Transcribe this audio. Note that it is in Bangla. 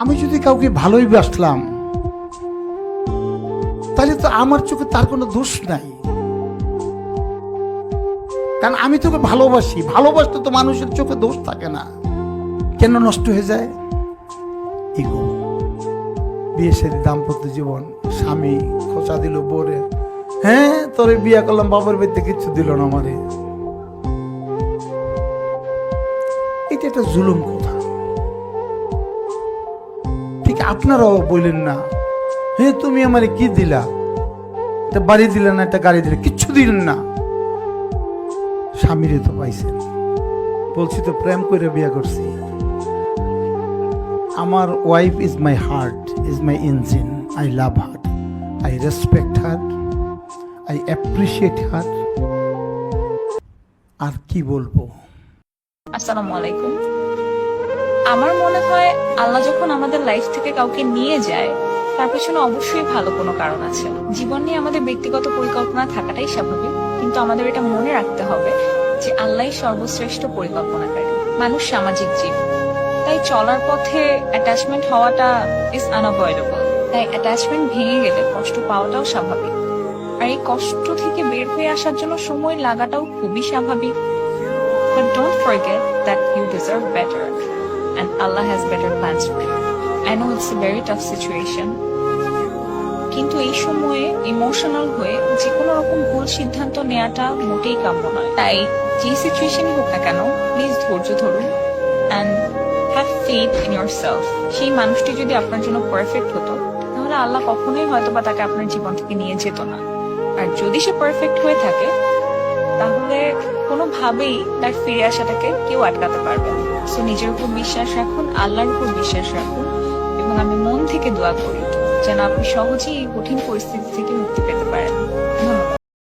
আমি যদি কাউকে ভালোই বাসলাম, তাহলে তো আমার চোখে তার কোনো দোষ নাই, কারণ আমি তোকে ভালোবাসি। ভালোবাসতে তো মানুষের চোখে দোষ থাকে না। কেন নষ্ট হয়ে যায়? ইগো। বিয়ে সাথে দাম্পত্য জীবন, স্বামী খোঁচা দিল বোরে, হ্যাঁ তোরে বিয়ে করলাম, বাবার বাড়িতে কিচ্ছু দিল না আমারে। এটা একটা জুলুম কথা। ঠিক আপনারাও বললেন না, হ্যাঁ তুমি আমারে কি দিলা, একটা বাড়ি দিলে না, একটা গাড়ি দিলে, কিচ্ছু দিলেন না। স্বামীরে তো পাইছেন, বলছি তো প্রেম করে বিয়ে করছি। আমার wife is my heart, is my engine. I love her, I respect her, I appreciate her. আর কি বলবো? আসসালামু আলাইকুম। আমার মনে হয় আল্লাহ যখন আমাদের লাইফ থেকে কাউকে নিয়ে যায়, তার পেছনে অবশ্যই ভালো কোনো কারণ আছে। জীবন নিয়ে আমাদের ব্যক্তিগত পরিকল্পনা থাকাটাই স্বাভাবিক, কিন্তু আমাদের এটা মনে রাখতে হবে যে আল্লাহই সর্বশ্রেষ্ঠ পরিকল্পনাকারী। মানুষ সামাজিক জীব, তাই চলার পথে অ্যাটাচমেন্ট হওয়াটা ইজ আনঅ্যাভয়েডেবল। তাই অ্যাটাচমেন্ট ভেঙে গেলে কষ্ট পাওয়াটাও স্বাভাবিক, আর এই কষ্ট থেকে বের হয়ে আসার জন্য সময় লাগাটাও খুবই স্বাভাবিক। But don't forget that you deserve better and Allah has better plans for you. I know it's a very tough situation, কিন্তু এই সময়ে ইমোশনাল হয়ে যে কোনো রকম ভুল সিদ্ধান্ত নেওয়াটা মোটেই কাম্য নয়। তাই যে সিচুয়েশনই হোক না কেন, প্লিজ ধৈর্য ধরুন and have faith in yourself. সেই মানুষটি যদি আপনার জন্য পারফেক্ট হতো, তাহলে আল্লাহ কখনোই হয়তোবা তাকে আপনার জীবন থেকে নিয়ে যেত না। আর যদি সে পারফেক্ট হয়ে থাকে, তাহলে কোনোভাবেই তার ফিরে আসাটাকে কেউ আটকাতে পারবে না। সো নিজের উপর বিশ্বাস রাখুন, আল্লাহর উপর বিশ্বাস রাখুন, এবং আমি মন থেকে দোয়া করি যেন আপনি সহজেই এই কঠিন পরিস্থিতি থেকে মুক্তি পেতে পারেন।